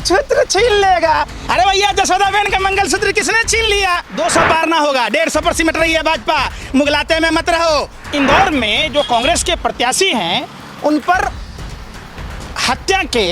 मंगलसूत्र छीन लेगा। अरे भैया, जसोदाबेन का मंगलसूत्र किसने छीन लिया? 200 पार ना होगा, 150 पर सिमट रही है भाजपा। मुगलाते में मत रहो। इंदौर में जो कांग्रेस के प्रत्याशी हैं उन पर हत्या के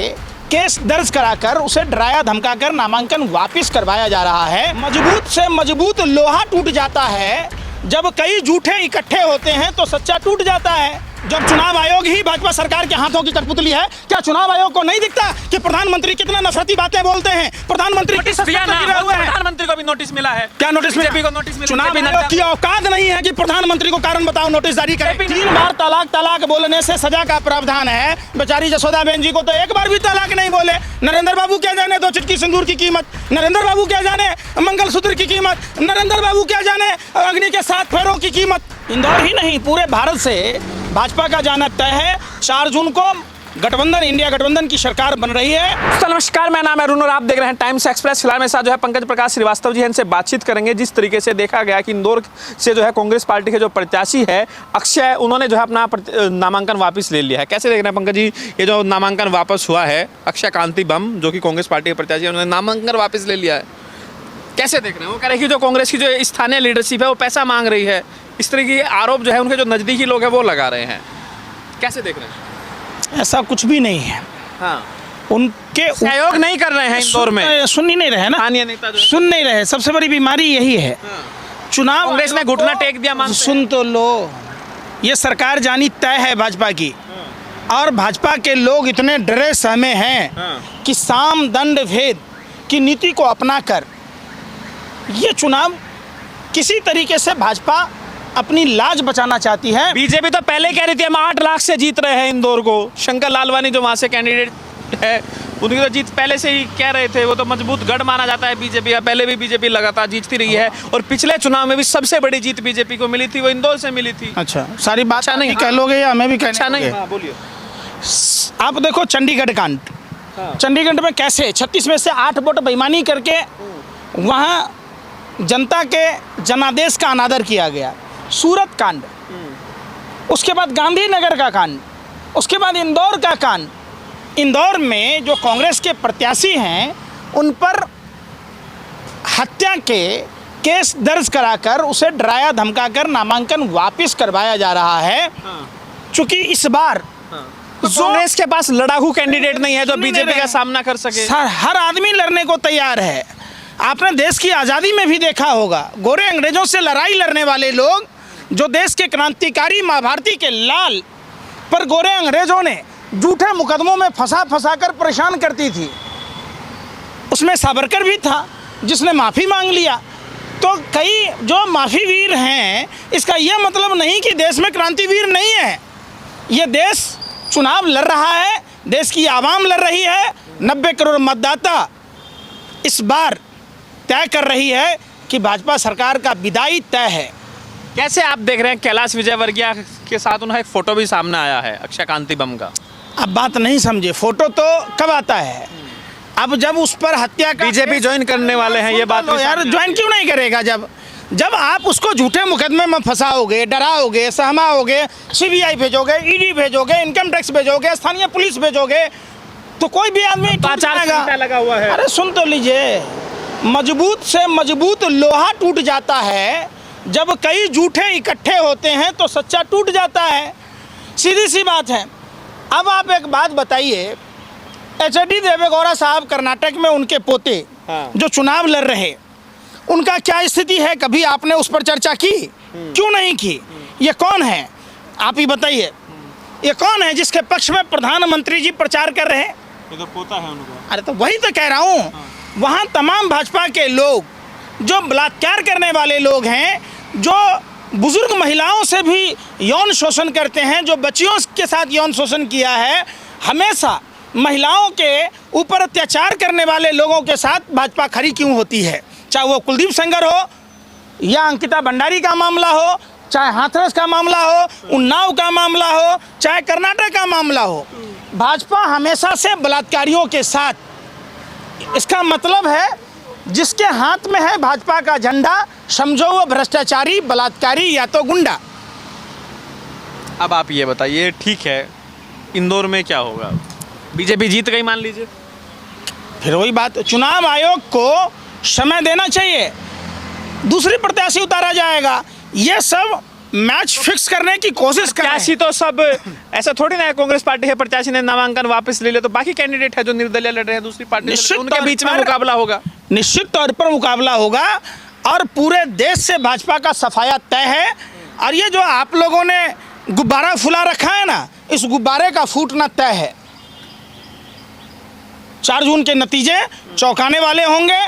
केस दर्ज कराकर उसे डराया धमकाकर नामांकन वापस करवाया जा रहा है। मजबूत से मजबूत लोहा टूट जाता है, जब कई झूठे इकट्ठे होते हैं तो सच्चा टूट जाता है। जब चुनाव आयोग ही भाजपा सरकार के हाथों की कठपुतली है, क्या चुनाव आयोग को नहीं दिखता कि प्रधानमंत्री कितना नफरती बातें बोलते हैं? प्रधानमंत्री प्रधानमंत्री को भी नोटिस मिला है। क्या नोटिस मिला? चुनाव आयोग की औकात नहीं है कि प्रधानमंत्री को कारण बताओ नोटिस जारी करे। 3 बार तलाक बोलने से सजा का प्रावधान है। बेचारी जसोदाबेन जी को तो एक बार भी तलाक नहीं बोले। नरेंद्र बाबू क्या जाने 2 चुटकी सिंदूर की कीमत, नरेंद्र बाबू क्या जाने मंगलसूत्र की कीमत, नरेंद्र बाबू क्या जाने अग्नि के 7 फेरों की कीमत। इंदौर ही नहीं, पूरे भारत से भाजपा का जाना तय है। 4 जून को गठबंधन, इंडिया गठबंधन की सरकार बन रही है। तो नमस्कार, मेरा नाम है अरुण और आप देख रहे हैं टाइम्स एक्सप्रेस। फिलहाल मेरे साथ जो है पंकज प्रकाश श्रीवास्तव जी हैं, इनसे बातचीत करेंगे। जिस तरीके से देखा गया कि इंदौर से जो है कांग्रेस पार्टी के जो प्रत्याशी है अक्षय, उन्होंने जो है अपना नामांकन वापस ले लिया है। कैसे देख रहे हैं पंकज जी ये जो नामांकन वापस हुआ है? अक्षय कांति बम जो कि कांग्रेस पार्टी के प्रत्याशी है, उन्होंने नामांकन वापस ले लिया है, कैसे देख रहे हैं? वो कह रहे हैं कि जो कांग्रेस की जो स्थानीय लीडरशिप है वो पैसा मांग रही है, इस तरह की आरोप जो है उनके जो नज़दीकी लोग हैं वो लगा रहे हैं। कैसे देख रहे हैं? ऐसा कुछ भी नहीं है। हाँ, उनके सहयोग नहीं कर रहे हैं इंदौर में, सुन ही नहीं रहे ना, स्थानीय नेता जो सुन नहीं रहे। सबसे बड़ी बीमारी यही है। चुनाव कांग्रेस ने घुटना टेक दिया, मानते हैं। सुन तो लो, ये सरकार जानी तय है भाजपा की, और भाजपा के लोग इतने डरे सहमे हैं कि साम दंड भेद की नीति को अपनाकर ये चुनाव किसी तरीके से भाजपा अपनी लाज बचाना चाहती है। बीजेपी तो पहले कह रही थी हम 8 लाख से जीत रहे हैं इंदौर को। शंकर लालवानी जो वहाँ से कैंडिडेट है उनकी तो जीत पहले से ही कह रहे थे, वो तो मजबूत गढ़ माना जाता है बीजेपी का। पहले भी बीजेपी लगातार जीतती रही है और पिछले चुनाव में भी सबसे बड़ी जीत बीजेपी को मिली थी, वो इंदौर से मिली थी। अच्छा, सारी बात अच्छा नहीं कह लोगे या हमें भी कहना? अच्छा नहीं, हाँ बोलिए। आप देखो चंडीगढ़ कांड, चंडीगढ़ में कैसे 36 में से 8 वोट बेईमानी करके वहाँ जनता के जनादेश का अनादर किया गया। सूरत कांड, उसके बाद गांधीनगर का कांड, उसके बाद इंदौर का कांड। इंदौर में जो कांग्रेस के प्रत्याशी हैं उन पर हत्या के केस दर्ज कराकर उसे डराया धमकाकर नामांकन वापस करवाया जा रहा है। चूंकि इस बार कांग्रेस के पास लड़ाकू कैंडिडेट नहीं है जो बीजेपी का सामना कर सके। हर आदमी लड़ने को तैयार है। आपने देश की आज़ादी में भी देखा होगा, गोरे अंग्रेजों से लड़ाई लड़ने वाले लोग, जो देश के क्रांतिकारी महाभारती के लाल पर गोरे अंग्रेजों ने झूठे मुकदमों में फंसा कर परेशान करती थी, उसमें सावरकर भी था जिसने माफ़ी मांग लिया। तो कई जो माफ़ी वीर हैं, इसका यह मतलब नहीं कि देश में क्रांतिवीर नहीं है। ये देश चुनाव लड़ रहा है, देश की आवाम लड़ रही है। 90 करोड़ मतदाता इस बार तय कर रही है कि भाजपा सरकार का विदाई तय है। कैसे आप देख रहे हैं? कैलाश विजयवर्गीय के साथ उनका एक फोटो भी सामने आया है अक्षय कांति बम का। अब बात नहीं समझे, फोटो तो कब आता है? अब जब उस पर हत्या का बीजेपी ज्वाइन करने वाले हैं, ये बात यार ज्वाइन क्यों नहीं करेगा? जब आप उसको झूठे मुकदमे में फंसाओगे, डराओगे, सहमाओगे, सीबीआई भेजोगे, ईडी भेजोगे, इनकम टैक्स भेजोगे, स्थानीय पुलिस भेजोगे, तो कोई भी आदमी लगा हुआ है। अरे सुन तो लीजिए, मजबूत से मजबूत लोहा टूट जाता है, जब कई झूठे इकट्ठे होते हैं तो सच्चा टूट जाता है। सीधी सी बात है। अब आप एक बात बताइए, एच.डी. देवेगौड़ा साहब कर्नाटक में उनके पोते जो चुनाव लड़ रहे, उनका क्या स्थिति है? कभी आपने उस पर चर्चा की? क्यों नहीं की? ये कौन है आप ही बताइए? ये कौन है जिसके पक्ष में प्रधानमंत्री जी प्रचार कर रहे हैं? ये तो पोता है उनका। अरे तो वही तो कह रहा हूँ, वहाँ तमाम भाजपा के लोग जो बलात्कार करने वाले लोग हैं, जो बुजुर्ग महिलाओं से भी यौन शोषण करते हैं, जो बच्चियों के साथ यौन शोषण किया है, हमेशा महिलाओं के ऊपर अत्याचार करने वाले लोगों के साथ भाजपा खड़ी क्यों होती है? चाहे वो कुलदीप सेंगर हो या अंकिता भंडारी का मामला हो, चाहे हाथरस का मामला हो, उन्नाव का मामला हो, चाहे कर्नाटक का मामला हो, भाजपा हमेशा से बलात्कारियों के साथ। इसका मतलब है जिसके हाथ में है भाजपा का झंडा, समझो वो भ्रष्टाचारी, बलात्कारी या तो गुंडा। अब आप ये बताइए, ठीक है, इंदौर में क्या होगा? बीजेपी जीत गई मान लीजिए, फिर वही बात, चुनाव आयोग को समय देना चाहिए, दूसरी प्रत्याशी उतारा जाएगा। ये सब मैच फिक्स करने की कोशिश कर रहे हैं। प्रत्याशी तो सब ऐसा थोड़ी ना है, कांग्रेस पार्टी है, प्रत्याशी ने नामांकन वापस ले लिया तो बाकी कैंडिडेट है जो निर्दलीय लड़ रहे हैं दूसरी पार्टी से, उनके बीच में मुकाबला होगा। निश्चित तौर पर मुकाबला होगा और पूरे देश से भाजपा का सफाया तय है। और ये जो आप लोगों ने गुब्बारा फुला रखा है ना, इस गुब्बारे का फूटना तय है। 4 जून के नतीजे चौंकाने वाले होंगे।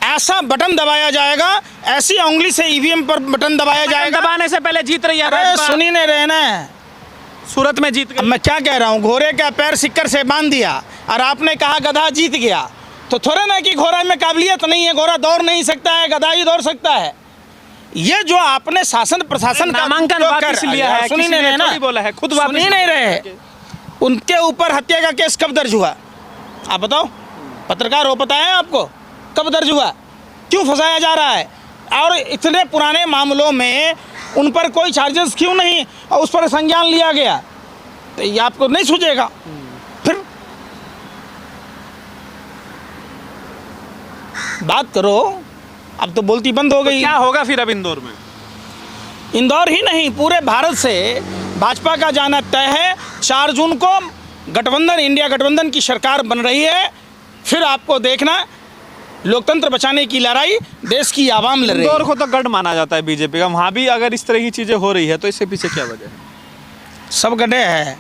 ऐसा बटन दबाया जाएगा, ऐसी उंगली से ईवीएम पर बटन दबाया जाएगा। दबाने से पहले जीत रही है अरे भाजपा। सुनी नहीं रहे ना, सूरत में जीत अब गई। मैं क्या कह रहा हूँ, घोड़े का पैर सिक्कर से बांध दिया और आपने कहा गधा जीत गया, तो थोड़ा ना कि घोड़ा में काबिलियत नहीं है, घोड़ा दौड़ नहीं सकता है, गधा ही दौड़ सकता है। ये जो आपने शासन प्रशासन का नामांकन उपयोग वापस लिया है, सुनी किसी नहीं ने रहे ना, थोड़ी बोला है, खुद वापस सुनी नहीं रहे। उनके ऊपर हत्या का केस कब दर्ज हुआ, आप बताओ, पत्रकार हो, पता है आपको कब दर्ज हुआ, क्यों फंसाया जा रहा है? और इतने पुराने मामलों में उन पर कोई चार्जेस क्यों नहीं और उस पर संज्ञान लिया गया? तो ये आपको नहीं सूझेगा। फिर बात करो, अब तो बोलती बंद हो गई। क्या होगा फिर अब इंदौर में? इंदौर ही नहीं, पूरे भारत से भाजपा का जाना तय है। 4 जून को गठबंधन, इंडिया गठबंधन की सरकार बन रही है। फिर आपको देखना, लोकतंत्र बचाने की लड़ाई देश की आवाम लड़ रही है। इंदौर को तो गढ़ माना जाता है बीजेपी का, वहाँ भी अगर इस तरह की चीजें हो रही है तो इसके पीछे क्या वजह है? सब गड्ढे है।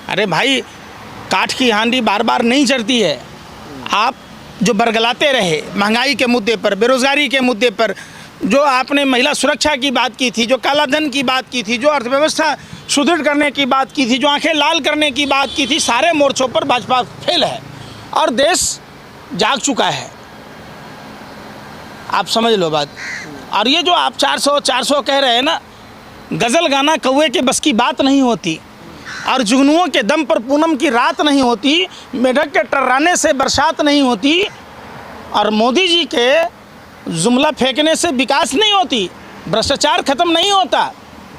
अरे भाई, काठ की हांडी बार बार नहीं चढ़ती है। आप जो बरगलाते रहे महंगाई के मुद्दे पर, बेरोजगारी के मुद्दे पर, जो आपने महिला सुरक्षा की बात की थी, जो काला धन की बात की थी, जो अर्थव्यवस्था सुदृढ़ करने की बात की थी, जो आंखें लाल करने की बात की थी, सारे मोर्चों पर भाजपा फेल है और देश जाग चुका है। आप समझ लो बात। और ये जो आप 400 कह रहे हैं ना, गज़ल गाना कौवे के बस की बात नहीं होती और जुगनुओं के दम पर पूनम की रात नहीं होती, मेढक के टर्राने से बरसात नहीं होती और मोदी जी के जुमला फेंकने से विकास नहीं होती, भ्रष्टाचार खत्म नहीं होता।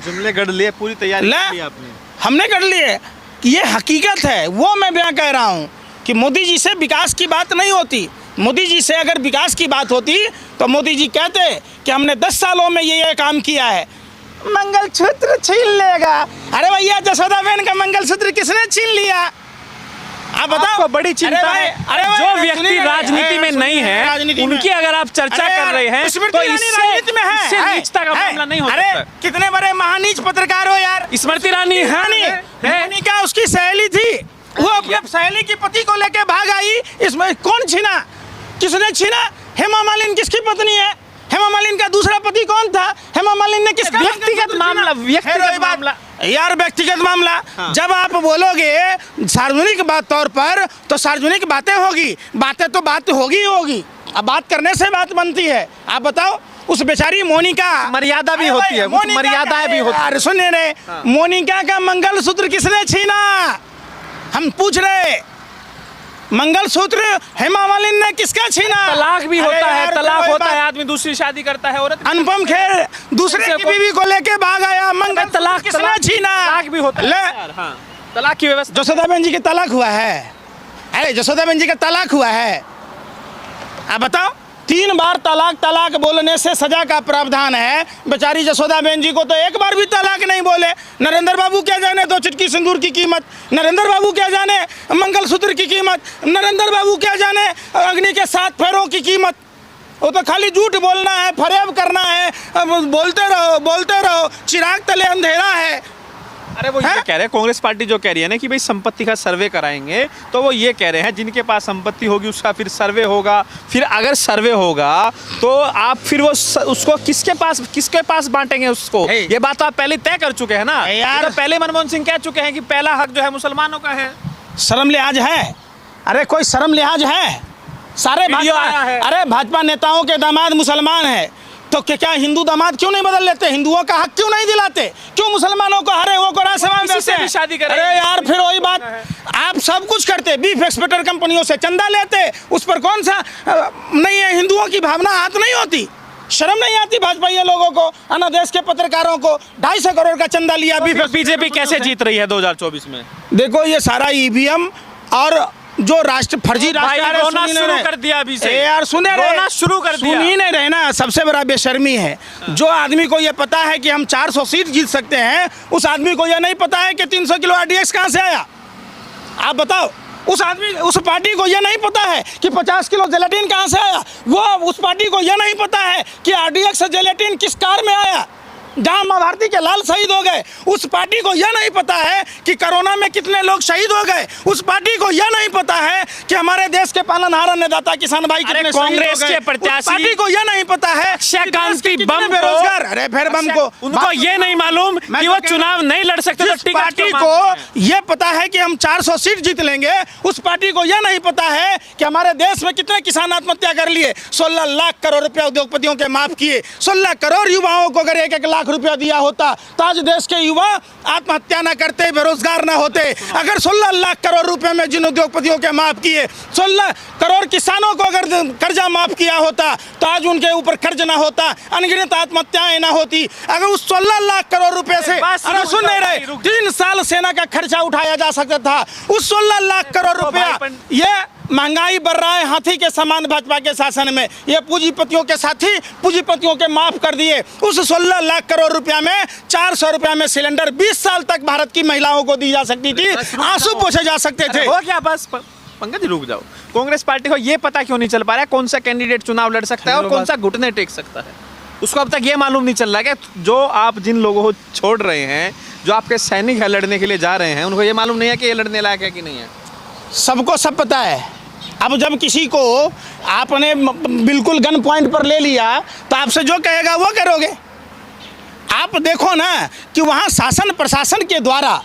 जुमले गढ़ लिए, पूरी तैयारी ले, कर ली आपने। हमने कर लिए, ये हकीकत है। वो मैं बयां कह रहा हूँ कि मोदी जी से विकास की बात नहीं होती। मोदी जी से अगर विकास की बात होती तो मोदी जी कहते कि हमने 10 सालों में ये काम किया है। मंगलसूत्र छीन लेगा, अरे भैया जसोदाबेन का मंगलसूत्र किसने छीन लिया? आप बताओ। आपको बड़ी चिंता है। जो व्यक्ति राजनीति में नहीं है, उनकी अगर आप चर्चा कर रहे हैं तो इससे नीचता का मामला नहीं हो सकता। अरे कितने बड़े महानीच पत्रकार हो यार। स्मृति ईरानी मोनिका उसकी सहेली थी, वो अपने सहेली के पति को लेके भाग आई। इसमें कौन छीना, किसने छीना? हेमा मालिनी किसकी पत्नी है? हेमा मालिनी का दूसरा पति कौन था? हेमा मालिनी ने किसका व्यक्तिगत मामला, व्यक्तिगत मामला यार, व्यक्तिगत मामला। हाँ। जब आप बोलोगे सार्वजनिक बात तौर पर तो सार्वजनिक बातें होगी, बातें तो बात होगी ही होगी। अब बात करने से बात बनती है। आप बताओ, उस बेचारी मोनिका, मर्यादा भी होती है, मर्यादाएं भी होती है। सुनिए रे, मोनिका का मंगलसूत्र किसने छीना? हम पूछ रहे, मंगलसूत्र हेमा मालिनी ने किसका छीना? तलाक भी होता है, तलाक होता है, आदमी दूसरी शादी करता है, औरत। अनुपम खेर दूसरे की बीवी को लेके भाग आया, मंगल तलाक किसने छीना? तलाक भी होता है। हाँ, तलाक की व्यवस्था। जसोदाबेन जी के तलाक हुआ है? अरे जसोदाबेन जी का तलाक हुआ है? आप बताओ। 3 बार तलाक बोलने से सजा का प्रावधान है। बेचारी जसोदाबेन जी को तो एक बार भी तलाक नहीं बोले। नरेंद्र बाबू क्या जाने 2 चुटकी सिंदूर की कीमत, नरेंद्र बाबू क्या जाने मंगलसूत्र की कीमत, नरेंद्र बाबू क्या जाने अग्नि के 7 फेरों की कीमत। वो तो खाली झूठ बोलना है, फरेब करना है, बोलते रहो, चिराग तले अंधेरा है। अरे वो ये कह रहे हैं, कांग्रेस पार्टी जो कह रही है ना कि भाई संपत्ति का सर्वे कराएंगे, तो वो ये कह रहे हैं जिनके पास संपत्ति होगी उसका फिर सर्वे होगा। फिर अगर सर्वे होगा तो आप फिर वो उसको किसके पास बांटेंगे उसको? ये बात तो आप पहले तय कर चुके हैं ना यार। तो पहले मनमोहन सिंह कह चुके हैं कि पहला हक जो है मुसलमानों का है। शर्म लिहाज है? अरे कोई शर्म लिहाज है? सारे भाजपा नेताओं के दामाद मुसलमान है, तो क्या हिंदू दामाद क्यों नहीं बदल लेते? हिंदुओं का हक क्यों नहीं दिलाते? क्यों मुसलमानों को हरे वो को राजसमान देते हैं? शादी करें? अरे यार, फिर वही बात, आप सब कुछ करते, बीफ एक्सपोर्टर कंपनियों से चंदा लेते, उस पर कौन सा नहीं है? हिंदुओं की भावना हाथ नहीं होती? शर्म नहीं आती भाजपा ये लोगों को? अन्य देश के पत्रकारों को 250 करोड़ का चंदा लिया। बीजेपी कैसे जीत रही है 2024 में? देखो, ये सारा ईवीएम और जो राष्ट्र फर्जी भाई, राष्ट्र रोना शुरू कर दिया अभी से। यार सुने रहे, रोना शुरू कर दिया। सुन ही नहीं रहे ना, सबसे बड़ा बेशर्मी है। जो आदमी को ये पता है कि हम 400 सीट जीत सकते हैं, उस आदमी को यह नहीं पता है कि 300 किलो RDX कहाँ से आया। आप बताओ, उस पार्टी को यह नहीं पता है कि 50 किलो जेलेटिन कहाँ से आया। वो उस पार्टी को यह नहीं पता है कि RDX से जेलेटिन किस कार में आया जहां मां भारती के लाल शहीद हो गए। उस पार्टी को यह नहीं पता है कि कोरोना में कितने लोग शहीद हो गए। उस पार्टी को यह नहीं पता है कि हमारे देश के पालनहार अन्नदाता किसान भाई कितने कांग्रेस के प्रत्याशी, उस पार्टी को यह नहीं पता है अक्षय कांति बम बेरोजगार। अरे फिर बम को उनको ये नहीं मालूम कि वो चुनाव नहीं लड़ सकते। जिस पार्टी को यह पता है कि हम 400 सीट जीत लेंगे, उस पार्टी को यह नहीं पता है कि हमारे देश में कितने किसान आत्महत्या कर लिए। 16 लाख करोड़ रुपया उद्योगपतियों के माफ किए। 16 करोड़ युवाओं को अगर 1-1 लाख रुपया दिया होता तो आज देश के युवा आत्महत्या न करते, बेरोजगार न होते। अगर 16 लाख करोड़ रुपए में जिन उद्योगपतियों के माफ किए, 16 करोड़ किसानों को अगर कर्जा माफ किया होता तो आज उनके ऊपर कर्ज ना होता, अनगिनत आत्महत्याएं ना होती। अगर उस 16 लाख करोड़ रुपए से, अरे सुन नहीं रहे, 3 साल सेना का खर्चा उठाया जा सकता था। उस 16 लाख करोड़ रुपया, ये महंगाई बढ़ रहा है हाथी के समान भाजपा के शासन में। ये पूंजीपतियों के साथी पूंजीपतियों के माफ कर दिए। उस 16 लाख करोड़ रुपया में 400 रुपया में सिलेंडर 20 साल तक भारत की महिलाओं को दी जा सकती थी, आंसू पोंछे जा सकते थे। हो क्या बस पंकज जी रुक जाओ। कांग्रेस पार्टी को ये पता क्यों नहीं चल पा रहा है कौन सा कैंडिडेट चुनाव लड़ सकता है और कौन सा घुटने टेक सकता है। उसको अब तक ये मालूम नहीं चल रहा है कि जो आप जिन लोगों को छोड़ रहे हैं, जो आपके सैनिक है लड़ने के लिए जा रहे हैं, उनको ये मालूम नहीं है कि ये लड़ने लायक है कि नहीं है। सबको सब पता है। अब जब किसी को आपने बिल्कुल गन पॉइंट पर ले लिया तो आपसे जो कहेगा वो करोगे। आप देखो ना कि वहाँ शासन प्रशासन के द्वारा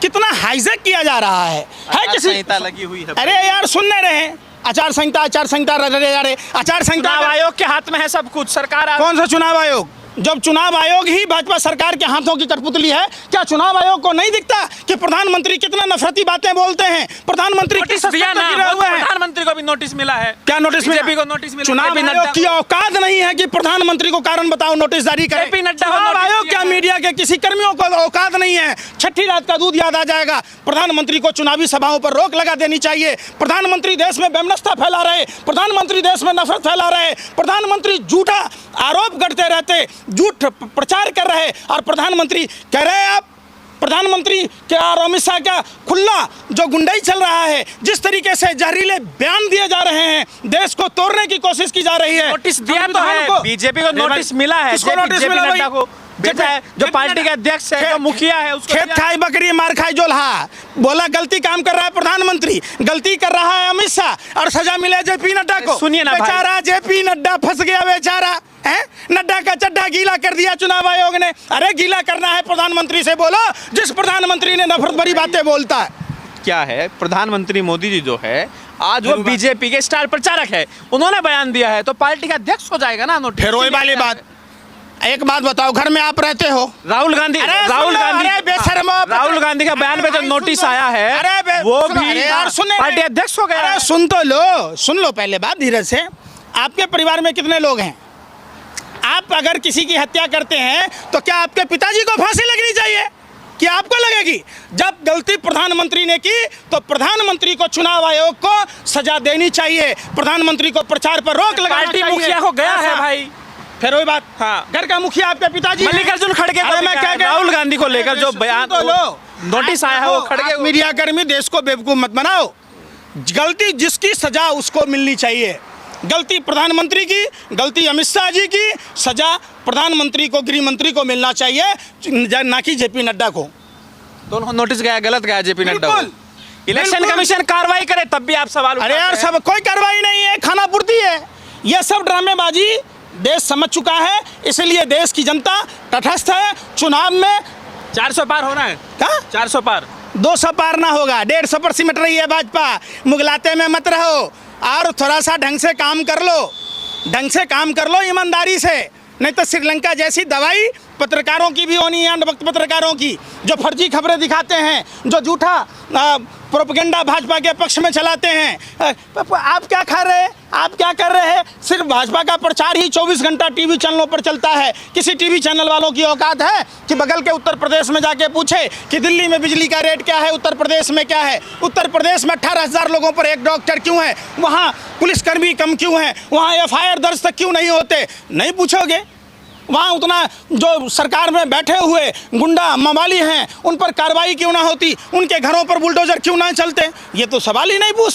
कितना हाईजैक किया जा रहा है किसी संहिता लगी हुई है। अरे यार सुनने रहे, आचार संहिता आचार संहिता आयोग के हाथ में है सब कुछ। सरकार कौन सा चुनाव आयोग? जब चुनाव आयोग ही भाजपा सरकार के हाथों की कठपुतली है, क्या चुनाव आयोग को नहीं दिखता कि प्रधानमंत्री कितना नफरती बातें बोलते हैं? प्रधानमंत्री नोटिस दिया ना, प्रधानमंत्री को भी नोटिस मिला है। क्या नोटिस मिला? बीजेपी को नोटिस मिला। चुनाव आयोग की औकात नहीं है कि प्रधानमंत्री को कारण बताओ नोटिस जारी करे। चुनाव आयोग क्या मीडिया के किसी कर्मियों को औकात नहीं है। छठी रात का दूध याद आ जाएगा। प्रधानमंत्री को चुनावी सभाओं पर रोक लगा देनी चाहिए। प्रधानमंत्री देश में वैमनस्यता फैला रहे, प्रधानमंत्री देश में नफरत फैला रहे, प्रधानमंत्री झूठा आरोप करते रहते, झूठ प्रचार कर रहे, और प्रधानमंत्री कह रहे हैं आप प्रधानमंत्री के और अमित शाह का खुला जो गुंडाई चल रहा है, जिस तरीके से जहरीले बयान दिए जा रहे हैं, देश को तोड़ने की कोशिश की जा रही है। नोटिस दिया तो है, बीजेपी को नोटिस मिला है। किसको नोटिस मिला भाई? जो पार्टी के अध्यक्ष है, जो मुखिया है, उसको खेत खाई बकरी मार खाई जोल्हा। बोला गलती काम कर रहा है प्रधानमंत्री, गलती कर रहा है अमित शाह, और सजा मिले जेपी नड्डा को। सुनिए ना बेचारा जेपी नड्डा फंस गया बेचारा है। नड्डा का चड्डा गीला कर दिया चुनाव आयोग ने। अरे गीला करना है प्रधानमंत्री से बोलो, जिस प्रधानमंत्री ने नफरत भरी बातें बोलता है। क्या है, प्रधानमंत्री मोदी जी जो है आज वो बीजेपी के स्टार प्रचारक है, उन्होंने बयान दिया है तो पार्टी का अध्यक्ष हो जाएगा ना। फिर वही वाली बात, एक बात बताओ, घर में आप रहते हो, राहुल गांधी का बयान पे जो नोटिस आया है वो भी पार्टी अध्यक्ष हो गया। सुन तो लो, सुन लो पहले बात धीरज से। आपके परिवार में कितने लोग हैं? आप अगर किसी की हत्या करते हैं तो क्या आपके पिताजी को फांसी लगनी चाहिए कि आपको लगेगी? जब गलती प्रधानमंत्री ने की तो प्रधानमंत्री को, चुनाव आयोग को सजा देनी चाहिए। प्रधानमंत्री को प्रचार पर रोक लगानी चाहिए। पार्टी मुखिया को गया है भाई। फिर वही बात, हाँ, घर का मुखिया आपके पिताजी मल्लिकार्जुन खड़गे को, मैं क्या राहुल गांधी को लेकर जो बयान नोटिस आया है वो खड़गे। मीडिया कर्मी देश को बेवकूफ मत बनाओ। गलती जिसकी सजा उसको मिलनी चाहिए। गलती प्रधानमंत्री की, गलती अमित शाह जी की, सजा प्रधानमंत्री को, गृह मंत्री को मिलना चाहिए, ना कि जेपी नड्डा को। दोनों नोटिस गया, गलत गया जेपी नड्डा को। इलेक्शन कमीशन कार्रवाई करे तब भी आप सवाल उठाते हैं। अरे यार सब कोई कार्रवाई नहीं है, खाना पूर्ति है। ये सब ड्रामेबाजी देश समझ चुका है, इसलिए देश की जनता तटस्थ है। चुनाव में 400 पार होना है। क्या 400 पार? 200 पार ना होगा, 150 पर सिमट रही है भाजपा। मुगलाते में मत रहो और थोड़ा सा ढंग से काम कर लो, ढंग से काम कर लो, ईमानदारी से। नहीं तो श्रीलंका जैसी दवाई पत्रकारों की भी होनी है, अंधभक्त पत्रकारों की, जो फर्जी खबरें दिखाते हैं, जो झूठा प्रोपेगेंडा भाजपा के पक्ष में चलाते हैं। आप क्या खा रहे हैं, आप क्या कर रहे हैं? सिर्फ भाजपा का प्रचार ही 24 घंटा टीवी चैनलों पर चलता है। किसी टीवी चैनल वालों की औकात है कि बगल के उत्तर प्रदेश में जाके पूछे कि दिल्ली में बिजली का रेट क्या है, उत्तर प्रदेश में क्या है, उत्तर प्रदेश में 18,000 लोगों पर एक डॉक्टर क्यों है, वहाँ पुलिसकर्मी कम क्यों हैं, वहाँ FIR दर्ज तक क्यों नहीं होते? नहीं पूछोगे। वहाँ उतना जो सरकार में बैठे हुए गुंडा मवाली हैं उन पर कार्रवाई क्यों ना होती, उनके घरों पर बुलडोजर क्यों ना चलते? ये तो सवाल ही नहीं पूछ